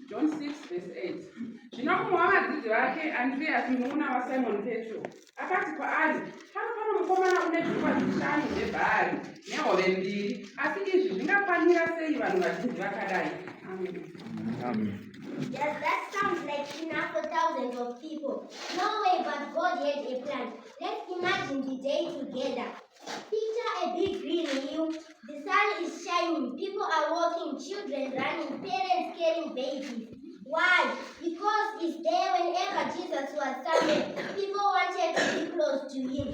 John 6 verse 8. Zvinokumwe wavadzidzi vake Andreas munun'una waSimon Petro akati kwaari, pano mukomana une zvingwa 5 zvebhari nehove 2, asi izvi zvingakwanira sei vanhu vazhinji vakadai? Amen. Yes, that sounds like enough for thousands of people. No way, but God had a plan. Let's imagine the day together. Picture a big green hill. The sun is shining. People are walking, children running, parents carrying babies. Why? Because it's there whenever Jesus was coming. People wanted to be close to him.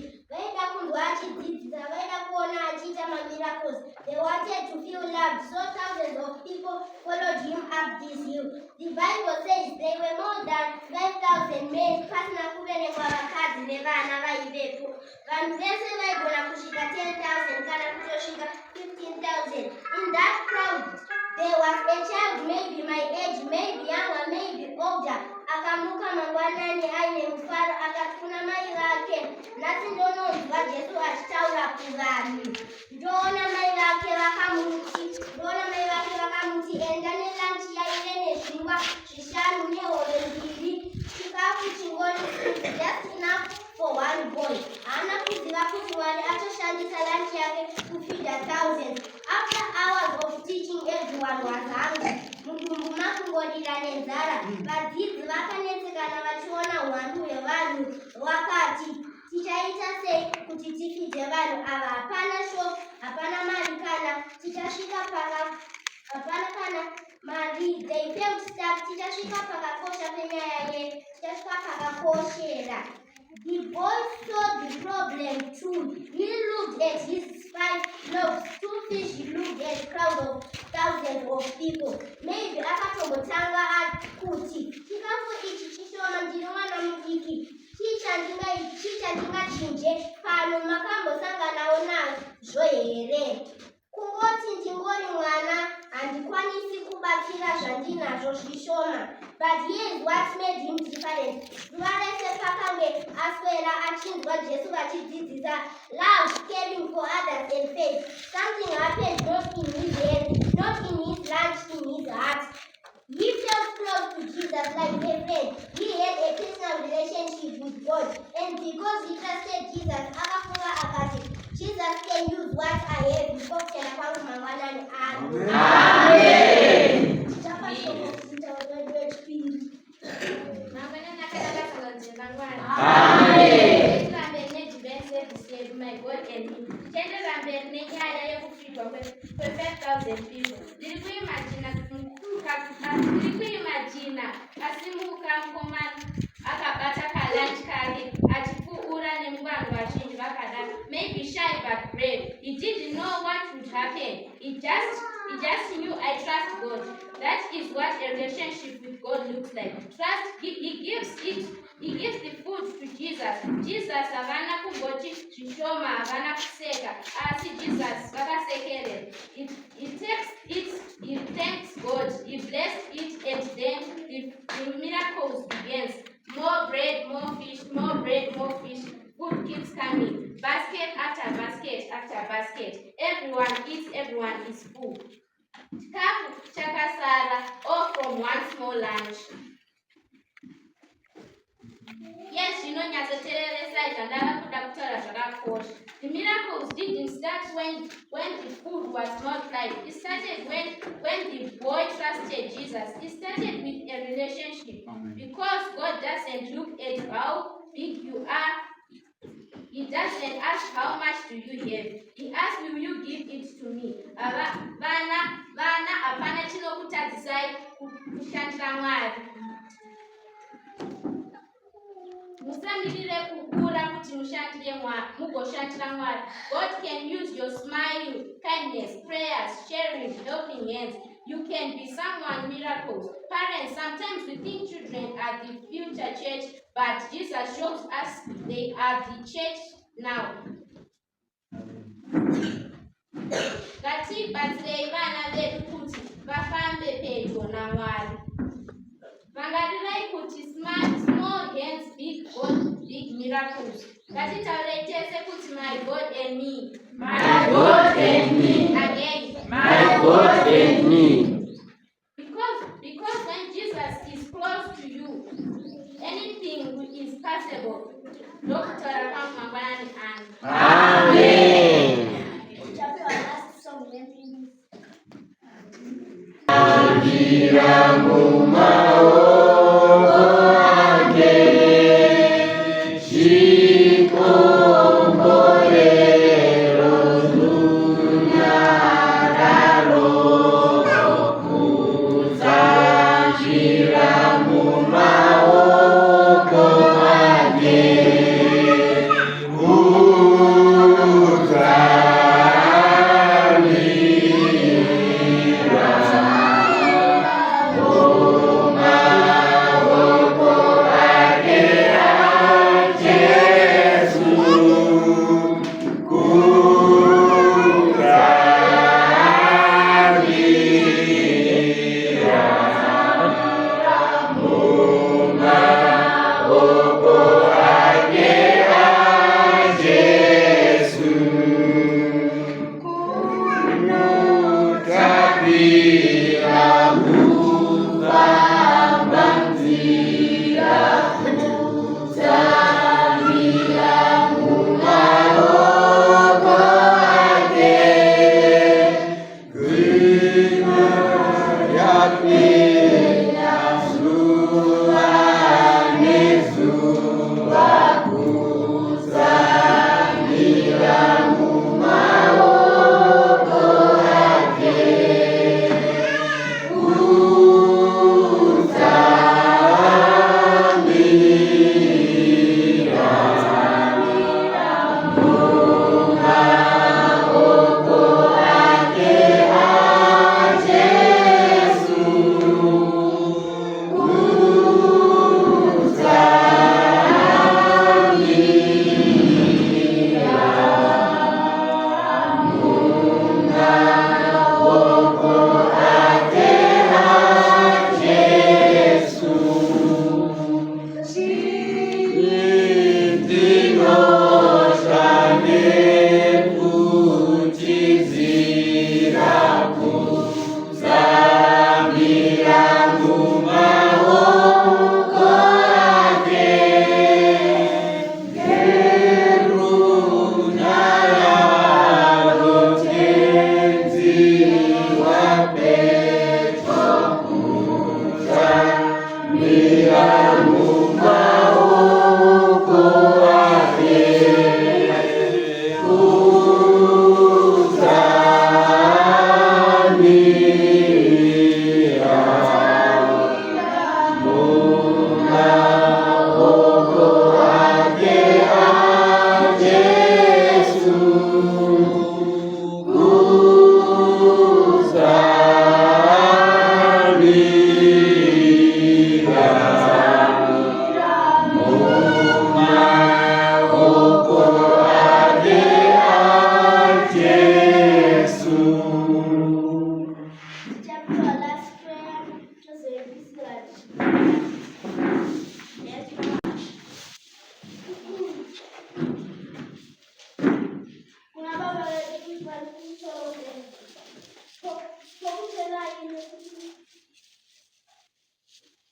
Miracles. They wanted to feel loved, so thousands of people followed him up this hill. The Bible says there were more than 5,000 men. Kushika 10,000 kana kutoshika 15,000. In that crowd, there was a child, maybe my age, maybe younger, maybe older. Akamuka mangwanani aine mfaro akafuna mai vake. Nasi ndononzwa Jesu achitaura kuvanhu. Ndona mai vake vakamuti enda nelanchi yaine nezvingwa 5 nehove 2. Chikafu chingori just enough for one boy. Hana kuziva kuti Mwari atoshandisa lunch yake kufeed thousands. After hours of teaching, everyone was hungry. Mudumbu makungorira nenzara. Vadzidzi vakanetsekana vachiona uwandu hwevanhu. Vakati, tichaita sei kuti tifide vanhu ava? Hapana shop, hapana mari kana tichasvika hapana kana mari. They felt stuck. Tichasvika pakakosha penyaya yedu. Tichasvika pakakoshera. The boy saw the problem too. He looked at his 5 loaves, 2 fish. He looked at a crowd of thousands of people. Maybe akatongotanga kuti chikafu ichi chishoma ndinowana mudiki. Chicha ndingachinje pano makambosanganawo nazvo here? Kungoti ndingori mwana handikwanisi kubatsira zvandinazvo zvishoma. But here's what made him different. Zuva rese pakange aswera achinzwa Jesu vachidzidzisa love, caring for others and faith. Something happened not in his head, not in his lunch, in his heart. He felt close to Jesus like a friend. He had a personal relationship with God. And because he trusted Jesus, akafunga akati, Jesus can use what I have before kutenda kwangu mangwanani. Amen. Amen. Ndikuimagina asimuka mukomana akabata kalanchi kake achipfuura nemuvanhu vazhinji vakadaro. Maybe shy but brave. He didn't know what would happen. He just knew, I trust God. That is what a relationship with God looks like. Trust. He gives the food to Jesus. Jesus havana kungoti zvishoma, havana kuseka, asi Jesus vakasekerera. He takes it, he thanks God, he blessed it, and then the miracles begins. More bread, more fish, more bread, more fish. Food keeps coming. Basket after basket after basket. Everyone eats, everyone is full. Chikafu chakasara, all from one small lunch. Yes, zvinonyatsotereresa zvandava kuda kutaura zvakakosha. The miracles didn't start when the food was multiplied. It started when the boy trusted Jesus. It started with a relationship. Because God doesn't look at how big you are. He doesn't ask how much do you have. He asks, will you give it to me? Vana hapana chinokutadzisai kushandira Mwari. Musamirire kukura kuti mugoshandira Mwari. God can use your smile, kindness, prayers, sharing, helping hands. You can be someone miracles. Parents, sometimes we think children are the future church, but Jesus shows us they are the church now. Ngatibatsirei vana vedu kuti vafambe pedyo naMwari. Vangarirai kuti small hands, big God, big miracles. Ngatitaurei tese kuti my God and me. My God and me. Again. My God and me.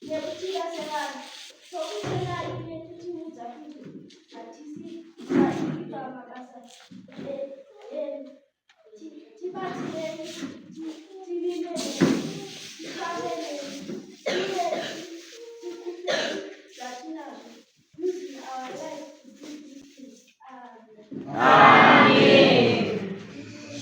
nekutira sevana. Sokutenda iye kutiudza kuti hatisi pamabasa